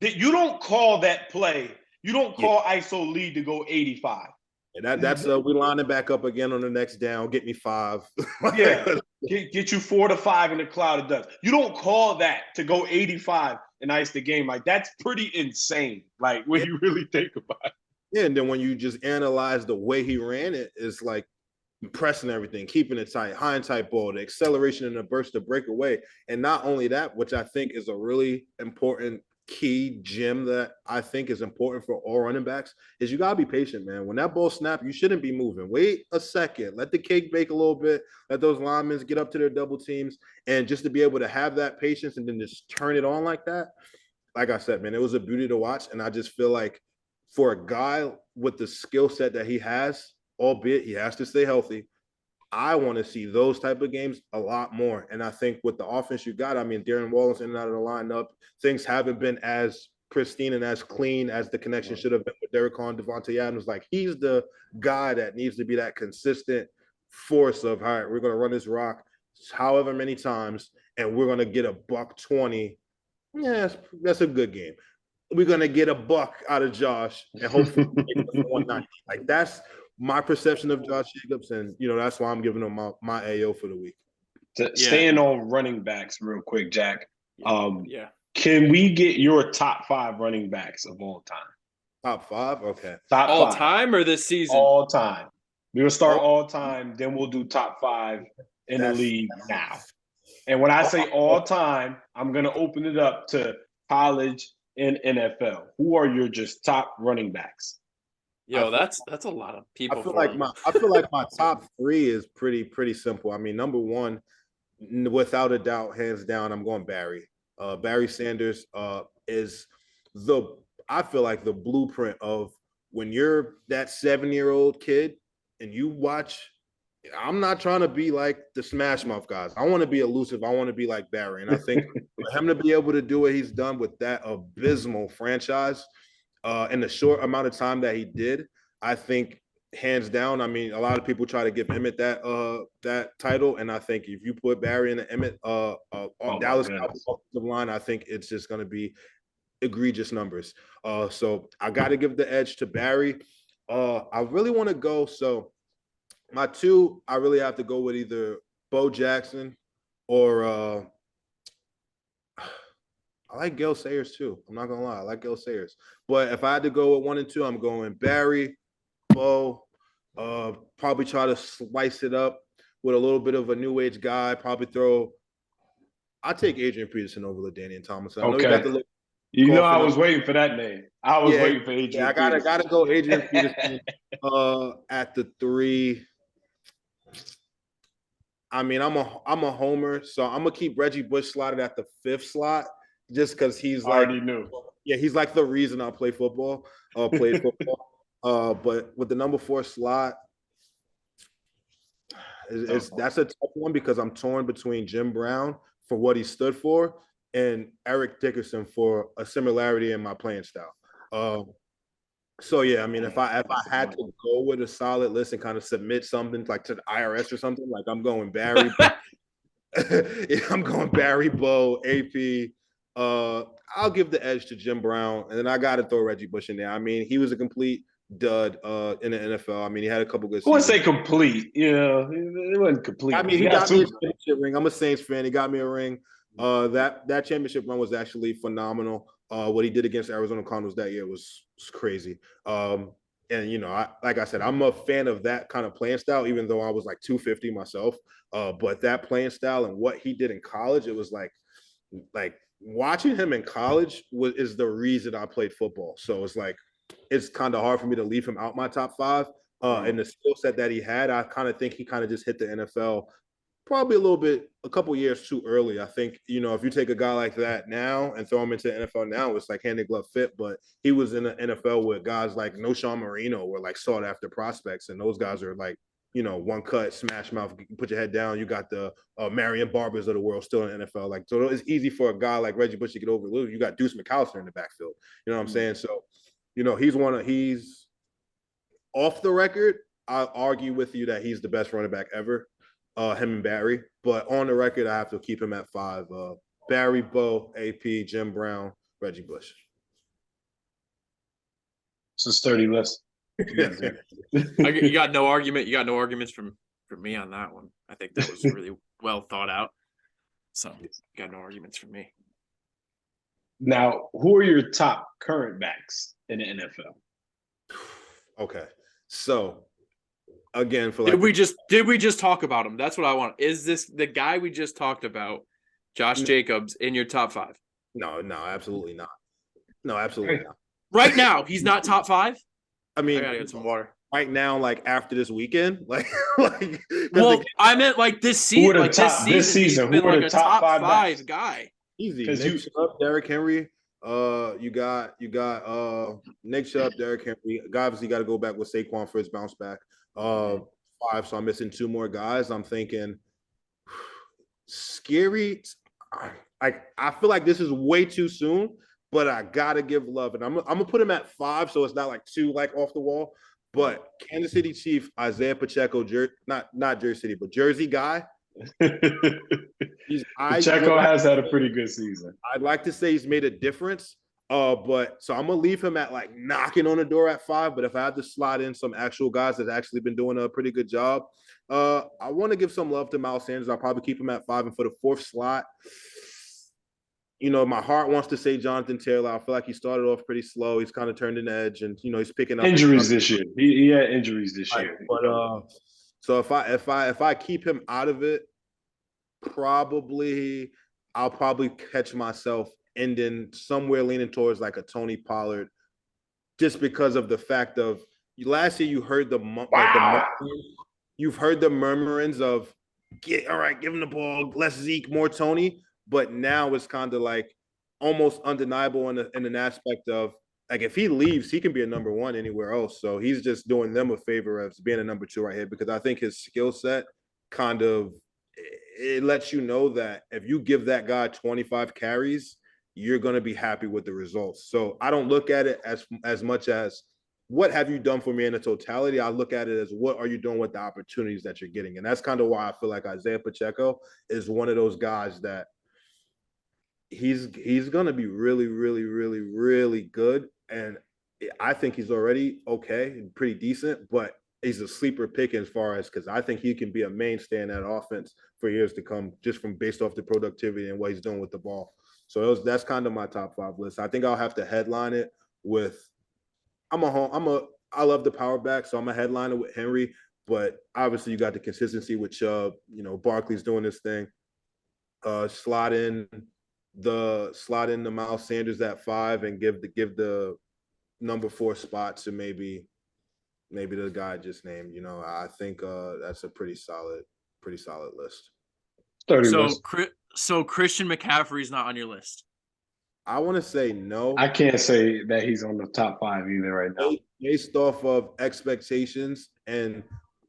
[SPEAKER 1] You don't call that play. You don't call ISO lead to go 85.
[SPEAKER 2] And that's we line it back up again on the next down. Get me 5.
[SPEAKER 1] Yeah, get you 4 to 5 in the cloud of dust. You don't call that to go 85 and ice the game. Like that's pretty insane. Like when you really think about it.
[SPEAKER 2] Yeah, and then when you just analyze the way he ran it, it's like pressing everything, keeping it tight, high and tight ball, the acceleration and the burst to break away. And not only that, which I think is a really important key gem that I think is important for all running backs, is you got to be patient, man. When that ball snaps, you shouldn't be moving. Wait a second. Let the cake bake a little bit. Let those linemen get up to their double teams. And just to be able to have that patience and then just turn it on like that, like I said, man, it was a beauty to watch. And I just feel like for a guy with the skill set that he has, albeit he has to stay healthy, I want to see those type of games a lot more. And I think with the offense you got, I mean, Darren Waller's in and out of the lineup. Things haven't been as pristine and as clean as the connection should have been with Derek Carr and Devontae Adams. Like he's the guy that needs to be that consistent force of, all right, we're going to run this rock however many times, and we're going to get a $120. Yeah, that's a good game. We're going to get a $100 out of Josh and hopefully $190. Like that's my perception of Josh Jacobs, and that's why I'm giving him my AO for the week.
[SPEAKER 1] Staying on running backs real quick, Jack. Can we get your top 5 running backs of all time?
[SPEAKER 2] Top 5? Okay.
[SPEAKER 1] Top
[SPEAKER 3] all
[SPEAKER 1] 5.
[SPEAKER 3] Time or this season?
[SPEAKER 1] All time. We'll start all time, then we'll do top 5 in the league now. And when I say all time, I'm going to open it up to college and NFL. Who are your just top running backs?
[SPEAKER 3] Yo, that's a lot of people.
[SPEAKER 2] I feel like my top 3 is pretty simple. I mean, number 1, without a doubt, hands down, I'm going Barry. Barry Sanders is I feel like the blueprint of when you're that 7-year-old kid and you watch. I'm not trying to be like the smash mouth guys. I want to be elusive. I want to be like Barry. And I think for him to be able to do what he's done with that abysmal franchise in the short amount of time that he did, I think hands down. I mean, a lot of people try to give Emmett that title, and I think if you put Barry in the Emmett Dallas offensive line, I think it's just going to be egregious numbers. So I got to give the edge to Barry. I really want to go. So my 2, I really have to go with either Bo Jackson or I like Gale Sayers too. I'm not gonna lie, I like Gale Sayers. But if I had to go with 1 and 2, I'm going Barry, Bo. Probably try to slice it up with a little bit of a new age guy. I'll take Adrian Peterson over LaDainian Thomas. I know
[SPEAKER 1] I was waiting for that name. I was waiting for Adrian.
[SPEAKER 2] Yeah, I gotta go Adrian Peterson at the 3. I mean, I'm a homer, so I'm gonna keep Reggie Bush slotted at the 5th slot just because he's
[SPEAKER 1] already knew. Yeah,
[SPEAKER 2] he's like the reason I play football. Played football. But with the number 4 slot, that's a tough one because I'm torn between Jim Brown, for what he stood for, and Eric Dickerson for a similarity in my playing style. So yeah, I mean, if I had to go with a solid list and kind of submit something like to the IRS or something, like I'm going Barry. I'm going Barry, Bo, AP. I'll give the edge to Jim Brown, and then I got to throw Reggie Bush in there. I mean, he was a complete dud in the NFL. I mean, he had a couple good seasons.
[SPEAKER 1] I wouldn't say complete. It wasn't complete.
[SPEAKER 2] I mean, he got me a championship ring. I'm a Saints fan. He got me a ring. That championship run was actually phenomenal. What he did against Arizona Cardinals that year was crazy. And like I said, I'm a fan of that kind of playing style, even though I was like 250 myself. But that playing style and what he did in college, it was like watching him in college is the reason I played football. So it's kind of hard for me to leave him out my top 5. And the skill set that he had, I kind of think he kind of just hit the NFL probably a couple years too early. I think, if you take a guy like that now and throw him into the NFL now, it's like hand in glove fit, but he was in the NFL with guys like Noshawn Marino were like sought after prospects. And those guys are like, one cut, smash mouth, put your head down. You got the Marion Barbers of the world still in the NFL. Like, so it's easy for a guy like Reggie Bush to get over. You got Deuce McAllister in the backfield. You know what I'm saying? So, he's off the record. I'll argue with you that he's the best running back ever. Him and Barry, but on the record, I have to keep him at 5. Barry, Bo, AP, Jim Brown, Reggie Bush.
[SPEAKER 1] It's a sturdy list.
[SPEAKER 3] You got no argument. You got no arguments from me on that one. I think that was really well thought out. So you got no arguments from me.
[SPEAKER 1] Now, who are your top current backs in the NFL?
[SPEAKER 2] Okay, so. Again,
[SPEAKER 3] did we just talk about him? That's what I want. Is this the guy we just talked about, Josh Jacobs, in your top 5?
[SPEAKER 2] No, absolutely not. No, absolutely not.
[SPEAKER 3] Right now, he's not top 5.
[SPEAKER 2] I mean,
[SPEAKER 3] I gotta get some water.
[SPEAKER 2] Right now, like after this weekend,
[SPEAKER 3] well, I meant like this season. Like this season, he's been like a top 5 guy.
[SPEAKER 2] Easy. Nick Chubb, Derrick Henry. You got Nick Chubb, Derrick Henry. Obviously, got to go back with Saquon for his bounce back. 5, so I'm missing 2 more guys. I'm thinking scary. I feel like this is way too soon, but I gotta give love, and I'm gonna put him at 5, so it's not like too off the wall. But Kansas City Chief Isaiah Pacheco, not Jersey City, but Jersey guy.
[SPEAKER 1] Pacheco has had a pretty good season.
[SPEAKER 2] I'd like to say he's made a difference. But so I'm gonna leave him at like knocking on the door at 5. But if I had to slide in some actual guys that actually been doing a pretty good job, I want to give some love to Miles Sanders. I'll probably keep him at 5. And for the 4th slot, my heart wants to say Jonathan Taylor. I feel like he started off pretty slow. He's kind of turned an edge, and he's picking up
[SPEAKER 1] injuries this year. He had injuries this year.
[SPEAKER 2] But so if I keep him out of it, I'll probably catch myself ending somewhere leaning towards like a Tony Pollard, just because of the fact of last year you heard you've heard the murmurings of give him the ball, less Zeke, more Tony, but now it's kind of like almost undeniable in an aspect of like if he leaves, he can be a number 1 anywhere else. So he's just doing them a favor of being a number 2 right here, because I think his skill set kind of it lets you know that if you give that guy 25 carries, you're going to be happy with the results. So I don't look at it as much as what have you done for me in the totality. I look at it as what are you doing with the opportunities that you're getting. And that's kind of why I feel like Isaiah Pacheco is one of those guys that he's going to be really, really, really, really good. And I think he's already okay, pretty decent, but he's a sleeper pick as far as, because I think he can be a mainstay in that offense for years to come, just from based off the productivity and what he's doing with the ball. So that's kind of my top 5 list. I think I'll have to headline it with I love the power back, so I'm a headliner with Henry, but obviously you got the consistency with Chubb. Barkley's doing this thing. Slot in the Miles Sanders at 5 and give the number 4 spot to maybe the guy I just named. I think that's a pretty solid list.
[SPEAKER 3] So Christian McCaffrey's not on your list?
[SPEAKER 2] I want to say no.
[SPEAKER 1] I can't say that he's on the top 5 either right now.
[SPEAKER 2] Based off of expectations and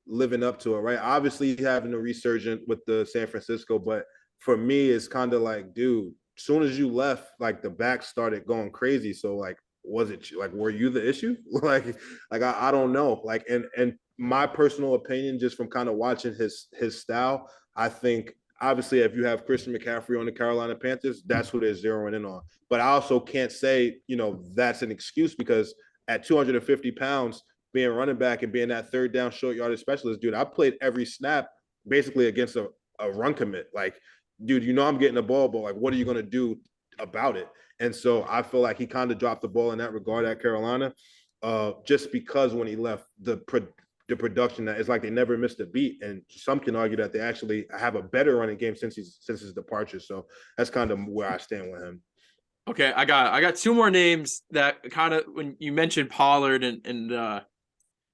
[SPEAKER 2] living up to it, right? Obviously having a resurgence with the San Francisco, but for me, it's kind of like, dude, as soon as you left, like the back started going crazy. So like, was it like, were you the issue? I don't know. Like, and my personal opinion, just from kind of watching his style, I think obviously if you have Christian McCaffrey on the Carolina Panthers, that's who they're zeroing in on. But I also can't say, that's an excuse, because at 250 pounds, being running back and being that third down short yardage specialist, dude, I played every snap basically against a run commit. Like, dude, I'm getting the ball, but like, what are you going to do about it? And so I feel like he kind of dropped the ball in that regard at Carolina, just because when he left, the production, that it's like they never missed a beat. And some can argue that they actually have a better running game since his departure. So that's kind of where I stand with him.
[SPEAKER 3] Okay, I got two more names that kind of, when you mentioned Pollard and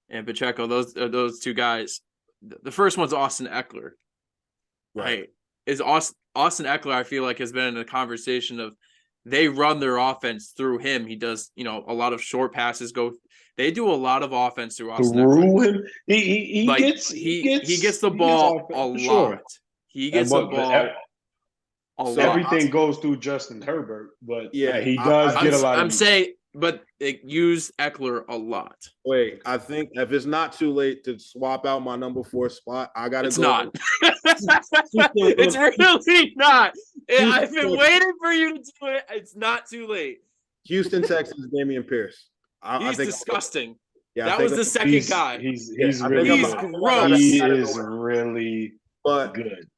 [SPEAKER 3] Pacheco, those two guys. The first one's Austin Eckler. Right. Is Austin Eckler, I feel like, has been in the conversation of, they run their offense through him. He does, a lot of short passes they do a lot of offense through Austin Eckler.
[SPEAKER 1] Him. He gets
[SPEAKER 3] the ball a lot.
[SPEAKER 1] Sure.
[SPEAKER 3] He gets the ball a lot.
[SPEAKER 1] Everything goes through Justin Herbert, but
[SPEAKER 2] yeah,
[SPEAKER 1] he does get a lot.
[SPEAKER 3] I'm saying, but they use Eckler a lot.
[SPEAKER 2] Wait, I think if it's not too late to swap out my number 4 spot, I gotta
[SPEAKER 3] it's
[SPEAKER 2] go.
[SPEAKER 3] Not. It's really not. I've been waiting for you to do it. It's not too late.
[SPEAKER 2] Houston Texans, Dameon Pierce.
[SPEAKER 3] He's disgusting.
[SPEAKER 2] Yeah,
[SPEAKER 3] that was the second guy.
[SPEAKER 1] He's
[SPEAKER 3] really gross.
[SPEAKER 1] He is really good.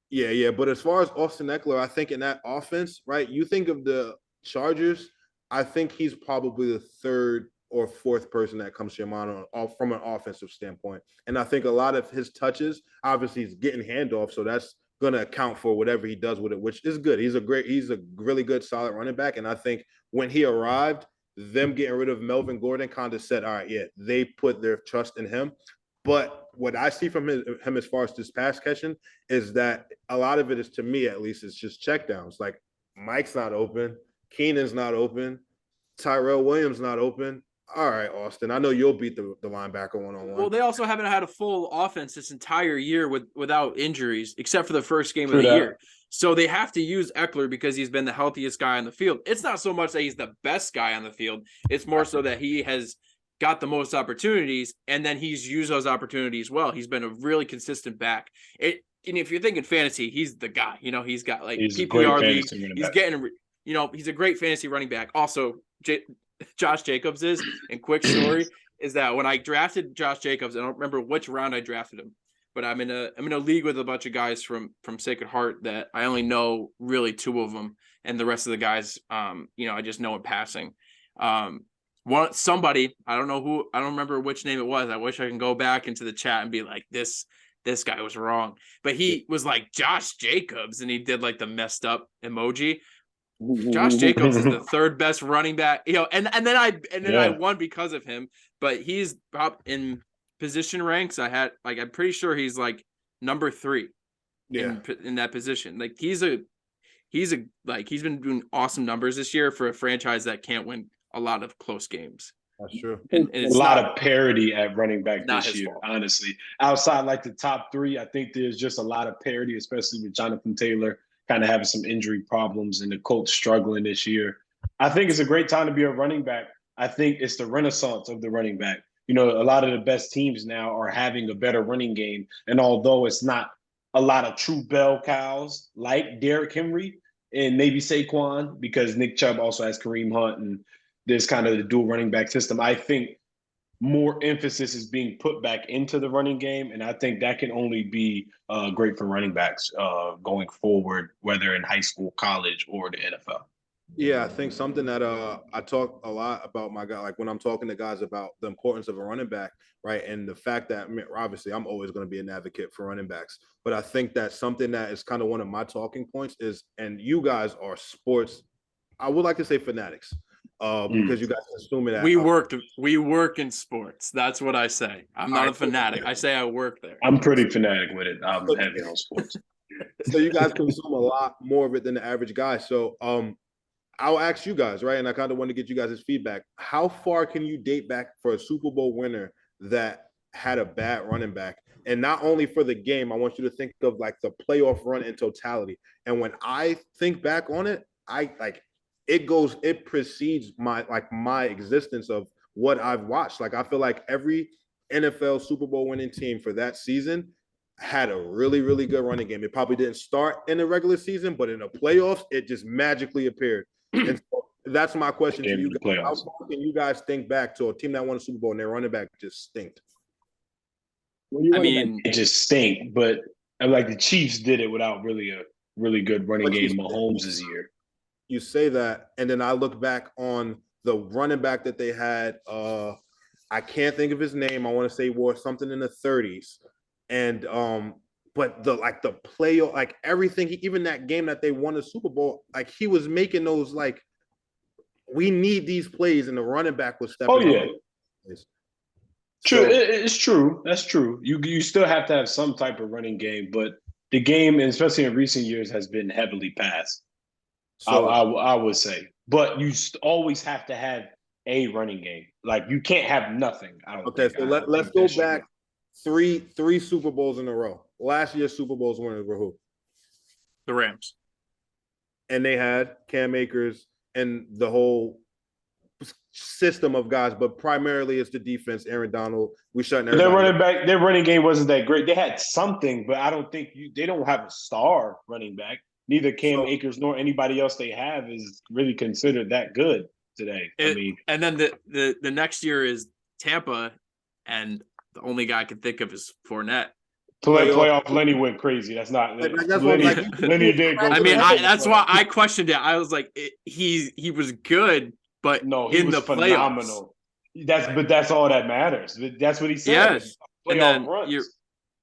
[SPEAKER 2] Yeah. But as far as Austin Eckler, I think in that offense, right? You think of the Chargers, I think he's probably the third or fourth person that comes to your mind from an offensive standpoint. And I think a lot of his touches, obviously he's getting handoff, so that's going to account for whatever he does with it, which is good. He's a really good, solid running back. And I think when he arrived, them getting rid of Melvin Gordon kind of said, all right, yeah, they put their trust in him. But what I see from him as far as this pass catching is that a lot of it is, to me at least, it's just checkdowns. Like, Mike's not open, Keenan's not open, Tyrell Williams not open. All right, Austin, I know you'll beat the linebacker one-on-one.
[SPEAKER 3] Well, they also haven't had a full offense this entire year without injuries, except for the first game of the year. So they have to use Eckler because he's been the healthiest guy on the field. It's not so much that he's the best guy on the field. It's more so that he has got the most opportunities, and then he's used those opportunities well. He's been a really consistent back. And if you're thinking fantasy, he's the guy. He's got like PPR league. He's getting, he's a great fantasy running back. Also, Josh Jacobs is. And quick story is that when I drafted Josh Jacobs, I don't remember which round I drafted him, but I'm in a league with a bunch of guys from Sacred Heart that I only know really 2 of them, and the rest of the guys, I just know in passing. Somebody, I don't know who, I don't remember which name it was. I wish I can go back into the chat and be like, this guy was wrong, but he was like Josh Jacobs, and he did like the messed up emoji. Josh Jacobs is the third best running back, and then I won because of him. But he's in position ranks. I'm pretty sure he's like number 3 in that position. Like he's been doing awesome numbers this year for a franchise that can't win a lot of close games.
[SPEAKER 2] That's true.
[SPEAKER 1] And a lot of parity at running back this year, honestly. Outside like the top 3, I think there's just a lot of parity, especially with Jonathan Taylor kind of having some injury problems and the Colts struggling this year. I think it's a great time to be a running back. I think it's the renaissance of the running back. A lot of the best teams now are having a better running game. And although it's not a lot of true bell cows like Derrick Henry and maybe Saquon, because Nick Chubb also has Kareem Hunt and there's kind of the dual running back system, I think more emphasis is being put back into the running game. And I think that can only be great for running backs going forward, whether in high school, college, or the NFL.
[SPEAKER 2] Yeah, I think something that I talk a lot about my guy, like when I'm talking to guys about the importance of a running back, right? And the fact that, obviously, I'm always going to be an advocate for running backs. But I think that something that is kind of one of my talking points is, and you guys are sports, I would like to say fanatics. Because you guys assume that
[SPEAKER 3] we work in sports. That's what I say. I'm not a fanatic. I say I work there.
[SPEAKER 1] I'm pretty fanatic with it. I'm heavy on sports.
[SPEAKER 2] So you guys consume a lot more of it than the average guy. So I'll ask you guys, right? And I kind of want to get you guys' feedback. How far can you date back for a Super Bowl winner that had a bad running back? And not only for the game, I want you to think of like the playoff run in totality. And when I think back on it, it precedes my existence of what I've watched. Like I feel like every NFL Super Bowl winning team for that season had a really, really good running game. It probably didn't start in the regular season, but in the playoffs, it just magically appeared. And so that's my question to you guys. How far can you guys think back to a team that won a Super Bowl and their running back just stinked?
[SPEAKER 1] Well, it just stink, but like the Chiefs did it without really a really good running game Mahomes' year.
[SPEAKER 2] You say that, and then I look back on the running back that they had. I can't think of his name. I want to say wore something in the 30s. And but the play, like everything, even that game that they won the Super Bowl, like he was making those like we need these plays, and the running back was stepping.
[SPEAKER 1] Oh yeah, true. It's true. That's true. You still have to have some type of running game, but the game, and especially in recent years, has been heavily passed. So I would say, but you always have to have a running game. Like you can't have nothing.
[SPEAKER 2] So let's go back three Super Bowls in a row. Last year's Super Bowls winners were who?
[SPEAKER 3] The Rams.
[SPEAKER 2] And they had Cam Akers and the whole system of guys, but primarily it's the defense. Aaron Donald, we shutting everybody.
[SPEAKER 1] Their running game wasn't that great. They had something, but I don't think they don't have a star running back. Neither Cam Akers nor anybody else they have is really considered that good today.
[SPEAKER 3] And then the next year is Tampa, and the only guy I can think of is Fournette.
[SPEAKER 1] Playoff Lenny went crazy. That's not Lenny did go.
[SPEAKER 3] I mean, that's why I questioned it. I was like, he was good, but
[SPEAKER 1] no, he was phenomenal.
[SPEAKER 3] Playoffs.
[SPEAKER 1] That's all that matters. That's what he said.
[SPEAKER 3] Yes, and then your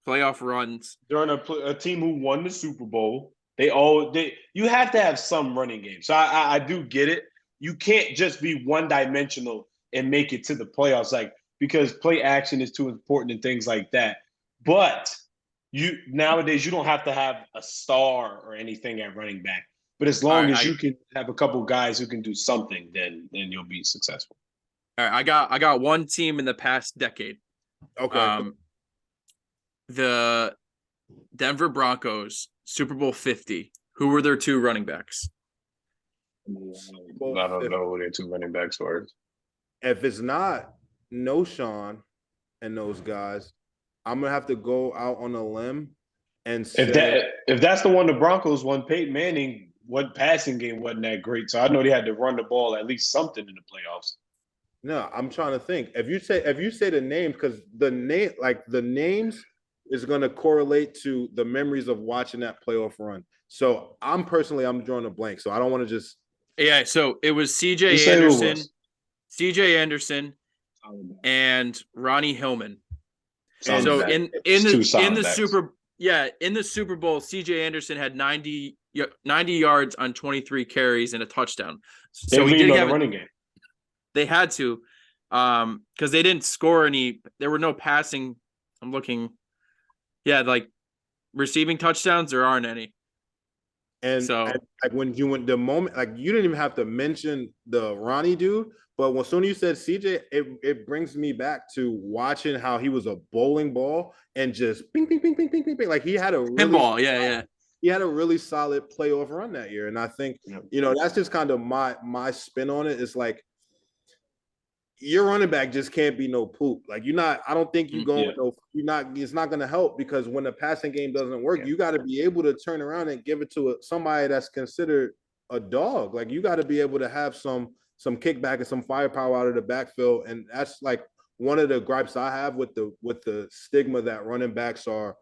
[SPEAKER 3] playoff runs
[SPEAKER 1] during a team who won the Super Bowl. You have to have some running game. So I do get it. You can't just be one dimensional and make it to the playoffs, because play action is too important and things like that. But nowadays you don't have to have a star or anything at running back. But as long as you can have a couple guys who can do something, then you'll be successful.
[SPEAKER 3] All right, I got one team in the past decade.
[SPEAKER 2] Okay.
[SPEAKER 3] The Denver Broncos, Super Bowl 50. Who were their two running backs?
[SPEAKER 1] I don't know who their two running backs were.
[SPEAKER 2] If it's not Sean and those guys, I'm gonna have to go out on a limb and say
[SPEAKER 1] if that's the one the Broncos won, Peyton Manning, passing game wasn't that great. So I know they had to run the ball at least something in the playoffs.
[SPEAKER 2] No, I'm trying to think. If you say the names, because the names is going to correlate to the memories of watching that playoff run. So I'm drawing a blank. So I don't want to just.
[SPEAKER 3] Yeah. So it was CJ Anderson, and Ronnie Hillman. So in the Super Bowl, CJ Anderson had 90 yards on 23 carries and a touchdown. So he didn't have a running game. They had to, because they didn't score any. There were no passing. I'm looking. Yeah, receiving touchdowns, there aren't any.
[SPEAKER 2] And so, when you went the moment, you didn't even have to mention the Ronnie dude, but as soon as you said CJ, it brings me back to watching how he was a bowling ball and just ping, ping, ping, ping, ping, ping, ping. Like he had a really
[SPEAKER 3] pinball, yeah.
[SPEAKER 2] He had a really solid playoff run that year, and I think that's just kind of my spin on it. It's like your running back just can't be no poop. I don't think it's not going to help, because when the passing game doesn't work, you got to be able to turn around and give it to somebody that's considered a dog. You got to be able to have some kickback and some firepower out of the backfield. And that's one of the gripes I have with the stigma that running backs are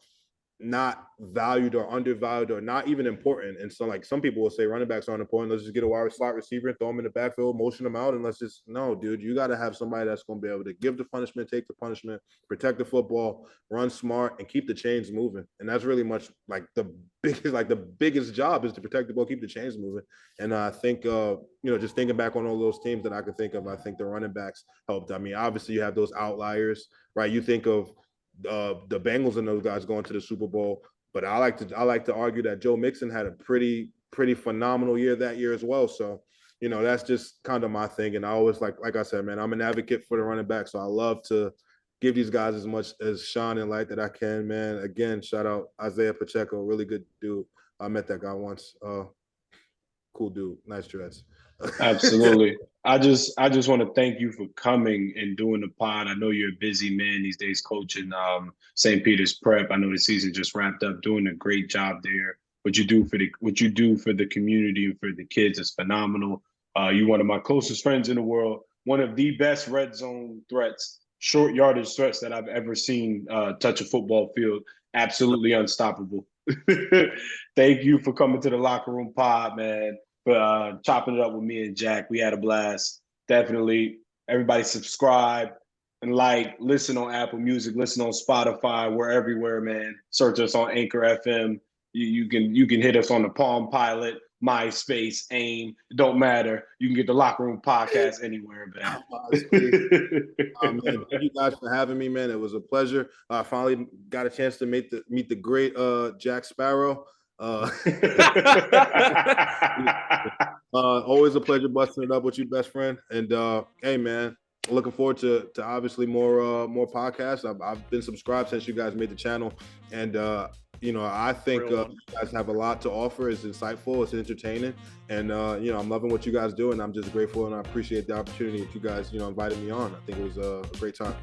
[SPEAKER 2] not valued or undervalued or not even important. And so some people will say running backs aren't important. Let's just get a wide slot receiver and throw them in the backfield, motion them out, and no, dude, you got to have somebody that's going to be able to give the punishment, take the punishment, protect the football, run smart, and keep the chains moving. And that's really much the biggest job is to protect the ball, keep the chains moving. And I think just thinking back on all those teams that I could think of, I think the running backs helped. I mean, obviously you have those outliers, right? You think of the Bengals and those guys going to the Super Bowl, but I like to argue that Joe Mixon had a pretty phenomenal year that year as well. So, that's just kind of my thing. And I always like I said, man, I'm an advocate for the running back, so I love to give these guys as much as shine and light that I can, man. Again, shout out Isaiah Pacheco, really good dude. I met that guy once. Cool dude, nice dreads.
[SPEAKER 1] Absolutely. I just want to thank you for coming and doing the pod. I know you're a busy man these days coaching St. Peter's Prep. I know the season just wrapped up, doing a great job there. What you do for the community and for the kids is phenomenal. You're one of my closest friends in the world, one of the best red zone threats, short yardage threats that I've ever seen touch a football field. Absolutely unstoppable. Thank you for coming to the Locker Room Pod, man. For chopping it up with me and Jack. We had a blast. Definitely. Everybody subscribe and listen on Apple Music, listen on Spotify. We're everywhere, man. Search us on Anchor FM. You can hit us on the Palm Pilot, MySpace, AIM. It don't matter. You can get the Locker Room Podcast anywhere, man.
[SPEAKER 2] Man, thank you guys for having me, man. It was a pleasure. I finally got a chance to meet the great Jack Sparrow. Always a pleasure busting it up with you, best friend. And hey, man, looking forward to obviously more podcasts. I've been subscribed since you guys made the channel, and I think you guys have a lot to offer. It's insightful, it's entertaining, and I'm loving what you guys do, and I'm just grateful and I appreciate the opportunity that you guys invited me on. I think it was a great time.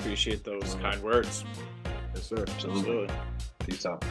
[SPEAKER 3] Appreciate those kind words.
[SPEAKER 2] Yes, sir.
[SPEAKER 3] Absolutely.
[SPEAKER 1] Peace out.